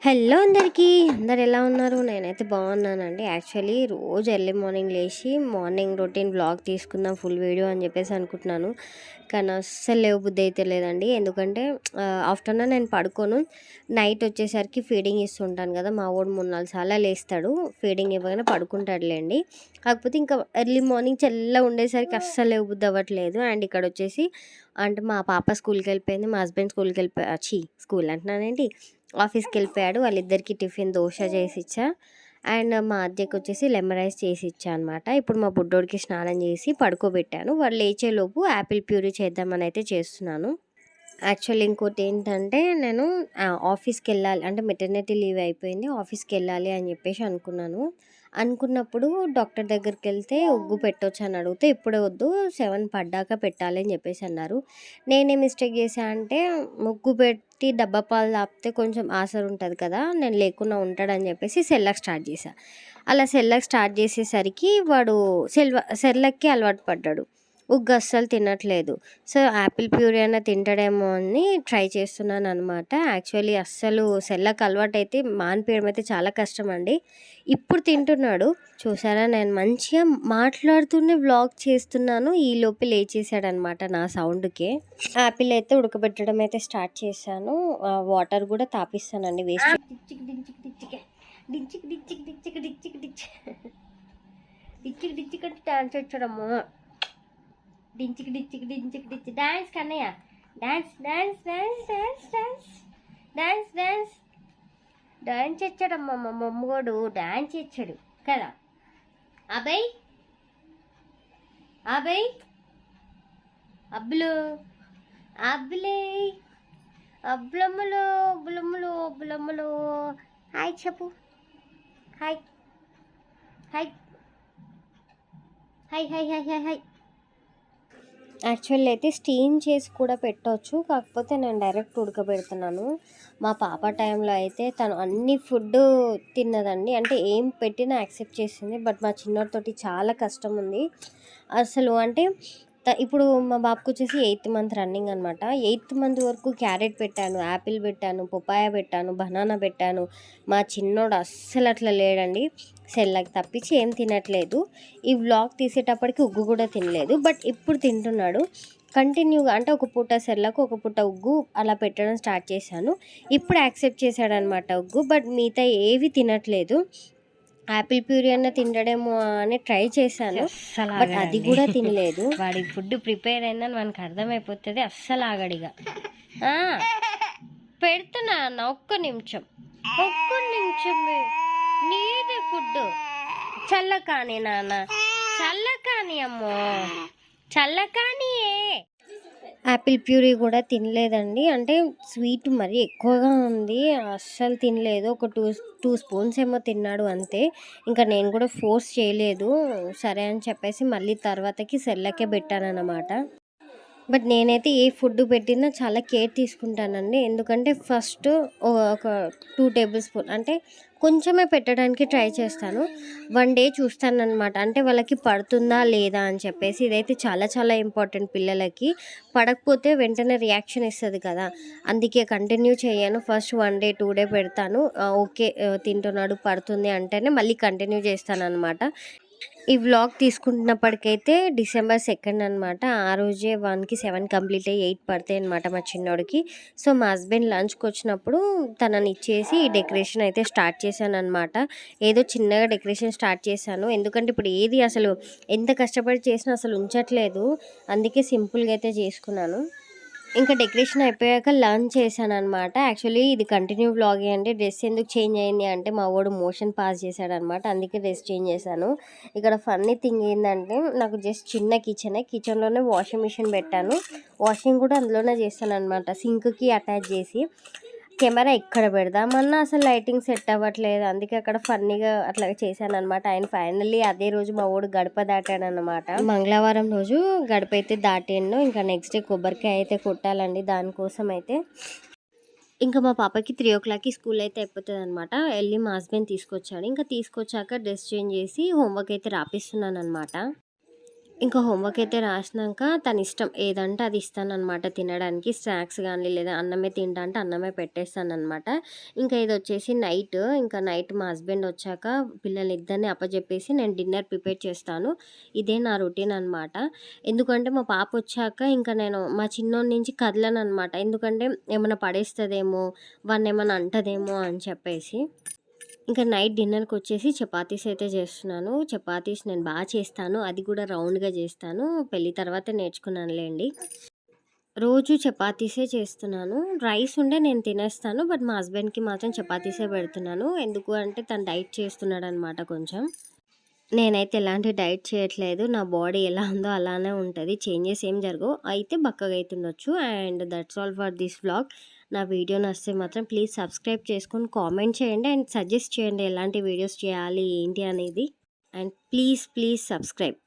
Hello అందరికీ అందరు ఎలా ఉన్నారు? నేనైతే బాగున్నానండి. యాక్చువల్లీ రోజు ఎర్లీ మార్నింగ్ లేచి మార్నింగ్ రొటీన్ బ్లాగ్ తీసుకుందాం ఫుల్ వీడియో అని చెప్పేసి అనుకుంటున్నాను. కానీ అస్సలు లేవు బుద్ధి అయితే లేదండి. ఎందుకంటే ఆఫ్టర్నూన్ నేను పడుకోను, నైట్ వచ్చేసరికి ఫీడింగ్ ఇస్తుంటాను కదా. మా వాడు 3-4 సార్లు లేస్తాడు, ఫీడింగ్ ఇవ్వగానే పడుకుంటాడులేండి. కాకపోతే ఇంకా ఎర్లీ మార్నింగ్ చల్ల ఉండేసరికి అస్సలు లేవు బుద్ధి అవ్వట్లేదు. అండ్ ఇక్కడ వచ్చేసి అంటే మా పాప స్కూల్కి వెళ్ళిపోయింది, మా హస్బెండ్ స్కూల్కి స్కూల్ అంటున్నానేంటి, ఆఫీస్కి వెళ్ళిపోయాడు. వాళ్ళిద్దరికి టిఫిన్ దోశ చేసి ఇచ్చా. అండ్ మా అద్దెకి వచ్చేసి లెమన్ రైస్ చేసి ఇచ్చా అనమాట. ఇప్పుడు మా బుడ్డోడికి స్నానం చేసి పడుకోబెట్టాను. వాళ్ళు లేచేలోపు యాపిల్ ప్యూరీ చేద్దామని అయితే చేస్తున్నాను. యాక్చువల్లీ ఇంకోటి ఏంటంటే నేను ఆఫీస్కి వెళ్ళాలి అంటే మెటర్నిటీ లీవ్ అయిపోయింది, ఆఫీస్కి వెళ్ళాలి అని చెప్పేసి అనుకున్నప్పుడు డాక్టర్ దగ్గరికి వెళ్తే ఉగ్గు పెట్టొచ్చు అని అడిగితే ఇప్పుడే వద్దు, 7 పడ్డాక పెట్టాలి అని చెప్పేసి అన్నారు. నేనే మిస్టేక్ చేశా అంటే ముగ్గు పెట్టి డబ్బా పాలు తాపితే కొంచెం ఆసరు ఉంటుంది కదా, నేను లేకుండా ఉంటాడని చెప్పేసి సెర్లాక్ స్టార్ట్ చేశాను. అలా సెర్లాక్ స్టార్ట్ చేసేసరికి వాడు సెర్లాక్కి అలవాటు పడ్డాడు, ఉగ్గు అస్సలు తినట్లేదు. సో యాపిల్ ప్యూరీ అయినా తింటాడేమో అని ట్రై చేస్తున్నాను అనమాట. యాక్చువల్లీ అస్సలు సెర్లాక్ అలవాటు అయితే మానిపించడం అయితే చాలా కష్టం అండి. ఇప్పుడు తింటున్నాడు చూసారా, నేను మంచిగా మాట్లాడుతూనే వ్లాగ్ చేస్తున్నాను, ఈ లోపు లేచేసాడనమాట నా సౌండ్కే. యాపిల్ అయితే ఉడకబెట్టడం అయితే స్టార్ట్ చేశాను, వాటర్ కూడా తాపిస్తానండి వేస్ట్. డాన్స్ వచ్చడము, డించికి డించికి డించికి డించి dance Kannayya, dance dance dance dance dance dance dance dance ఇచ్చాడమ్మా మా మమ్మగోడు, డాన్స్ ఇచ్చాడు కదా. అబ్బాయి అబ్బాయి అబ్బులు అబ్బులే అబ్బులమ్మలు అబ్బులమ్మలు అబ్బులమ్మలు హాయ్ చెప్పు, hi hi hi hi hi hi hi. Actually అయితే స్టీమ్ చేసి కూడా పెట్టవచ్చు, కాకపోతే నేను డైరెక్ట్ ఉడకబెడుతున్నాను. మా పాప టైంలో అయితే తను అన్ని ఫుడ్ తిన్నదండి, అంటే ఏం పెట్టినా యాక్సెప్ట్ చేసింది. బట్ మా చిన్నోడితోటి చాలా కష్టం ఉంది అసలు. అంటే ఇప్పుడు మా బాబుకి వచ్చేసి 8th మంత్ రన్నింగ్ అనమాట. 8th మంత్ వరకు క్యారెట్ పెట్టాను, యాపిల్ పెట్టాను, పపాయ పెట్టాను, బనానా పెట్టాను. మా చిన్నోడు అస్సలు అట్లా లేడండి, సెర్లాక్ తప్పించి ఏం తినట్లేదు. ఈ వ్లాగ్ తీసేటప్పటికి ఉగ్గు కూడా తినలేదు, బట్ ఇప్పుడు తింటున్నాడు కంటిన్యూగా. అంటే ఒక పూట సెర్లాక్, ఒక పూట ఉగ్గు అలా పెట్టడం స్టార్ట్ చేశాను. ఇప్పుడు యాక్సెప్ట్ చేశాడనమాట ఉగ్గు, బట్ మిగతా ఏవి తినట్లేదు. యాపిల్ ప్యూరీ అన్న తినడేమో అని ట్రై చేశాను, బట్ అది కూడా తినలేదు. వాడి ఫుడ్ ప్రిపేర్ అయిందని మనకు అర్థమైపోతుంది, అస్సలు ఆగడిగా. పెడుతున్నా అన్న, ఒక్క నిమిషం నీదే ఫుడ్. చల్లకాని నాన్న, చల్లకాని అమ్మో, చల్లకానియే. యాపిల్ ప్యూరీ కూడా తినలేదండి, అంటే స్వీట్ మరీ ఎక్కువగా ఉంది, అస్సలు తినలేదు. ఒక టూ స్పూన్స్ ఏమో తిన్నాడు అంతే. ఇంకా నేను కూడా ఫోర్స్ చేయలేదు, సరే అని చెప్పేసి మళ్ళీ తర్వాతకి సెర్లాకే పెట్టానన్నమాట. బట్ నేనైతే ఏ ఫుడ్ పెట్టినా చాలా కేర్ తీసుకుంటానండి, ఎందుకంటే ఫస్ట్ ఒక 2 టేబుల్ స్పూన్ అంటే కొంచెమే పెట్టడానికి ట్రై చేస్తాను. 1 డే చూస్తానన్నమాట, అంటే వాళ్ళకి పడుతుందా లేదా అని చెప్పేసి. ఇదైతే చాలా చాలా ఇంపార్టెంట్ పిల్లలకి, పడకపోతే వెంటనే రియాక్షన్ ఇస్తుంది కదా, అందుకే కంటిన్యూ చేయను. ఫస్ట్ 1 డే 2 డే పెడతాను, ఓకే తింటున్నాడు పడుతుంది అంటేనే మళ్ళీ కంటిన్యూ చేస్తాను అనమాట. ఈ వ్లాగ్ తీసుకుంటున్నప్పటికైతే December 2 అనమాట. ఆ రోజే 1కి 7 కంప్లీట్ అయ్యి 8 పడతాయి అనమాట మా చిన్నోడికి. సో మా హస్బెండ్ లంచ్కి వచ్చినప్పుడు తనని ఇచ్చేసి ఈ డెకరేషన్ అయితే స్టార్ట్ చేశాను అనమాట. ఏదో చిన్నగా డెకరేషన్ స్టార్ట్ చేశాను, ఎందుకంటే ఇప్పుడు ఏది అసలు ఎంత కష్టపడి చేసినా అసలు ఉంచట్లేదు, అందుకే సింపుల్గా అయితే చేసుకున్నాను. ఇంకా డెకరేషన్ అయిపోయాక లంచ్ చేశాను అనమాట. యాక్చువల్లీ ఇది కంటిన్యూ వ్లాగే అండి. డ్రెస్ ఎందుకు చేంజ్ అయింది అంటే మా వాడు మోషన్ పాస్ చేశాడనమాట, అందుకే డ్రెస్ చేంజ్ చేశాను. ఇక్కడ ఫన్నీ థింగ్ ఏంటంటే నాకు జస్ట్ చిన్న కిచెన్లోనే వాషింగ్ మిషన్ పెట్టాను, వాషింగ్ కూడా అందులోనే చేస్తాను అనమాట, సింక్కి అటాచ్ చేసి. కెమెరా ఎక్కడ పెడదామన్నా అసలు లైటింగ్ సెట్ అవ్వట్లేదు, అందుకే అక్కడ ఫన్నీగా అట్లా చేశాను అనమాట. ఆయన ఫైనల్లీ అదే రోజు మా ఊడు గడప దాటాడు అనమాట. మంగళవారం రోజు గడప అయితే దాటాను. ఇంకా నెక్స్ట్ డే కొబ్బరికాయ అయితే కొట్టాలండి, దానికోసం అయితే. ఇంకా మా పాపకి 3 o'clockకి స్కూల్ అయితే అయిపోతుంది అనమాట. వెళ్ళి మా హస్బెండ్ తీసుకొచ్చాడు, ఇంకా తీసుకొచ్చాక డ్రెస్ చేంజ్ చేసి హోంవర్క్ అయితే రాపిస్తున్నాను అనమాట. ఇంకా హోంవర్క్ అయితే రాసినాక తన ఇష్టం ఏదంటే అది ఇస్తానన్నమాట తినడానికి. స్నాక్స్ గానీ, లేదా అన్నమే తింటా అంటే అన్నమే పెట్టేస్తాననమాట. ఇంకా ఇదొచ్చేసి నైట్. ఇంకా నైట్ మా హస్బెండ్ వచ్చాక పిల్లలిద్దరిని అప్పజెప్పేసి నేను డిన్నర్ ప్రిపేర్ చేస్తాను. ఇదే నా రొటీన్ అనమాట. ఎందుకంటే మా పాపొచ్చాక ఇంకా నేను మా చిన్నోడి నుంచి కదలననమాట. ఎందుకంటే ఏమన్నా పడేస్తదేమో, వాడినేమన్నా అంటదేమో అని చెప్పేసి. ఇంకా నైట్ డిన్నర్‌కొచ్చేసి చపాతీస్ అయితే చేస్తున్నాను. చపాతీస్ నేను చేస్తాను. అది కూడా రౌండ్‌గా చేస్తాను. పెళ్లి తర్వాతే నేర్చుకున్నానులెండి. రోజు చపాతీసే చేస్తున్నాను. రైస్ ఉంటే నేను తినేస్తాను. బట్ మా హస్బెండ్‌కి మాత్రం చపాతీసే పెడుతున్నాను. ఎందుకు అంటే తను డైట్ చేస్తున్నాడనమాట కొంచెం. నేనైతే ఎలాంటి డైట్ చేయట్లేదు. నా బాడీ ఎలా ఉందో అలానే ఉంటది. చేంజెస్ ఏం జరగవు. అయితే బక్కగయితుండొచ్చు. And that's all for this vlog. నా వీడియో నచ్చితే మాత్రం ప్లీజ్ సబ్స్క్రైబ్ చేసుకొని కామెంట్ చేయండి. అండ్ సజెస్ట్ చేయండి ఎలాంటి వీడియోస్ చేయాలి ఏంటి అనేది. And please subscribe.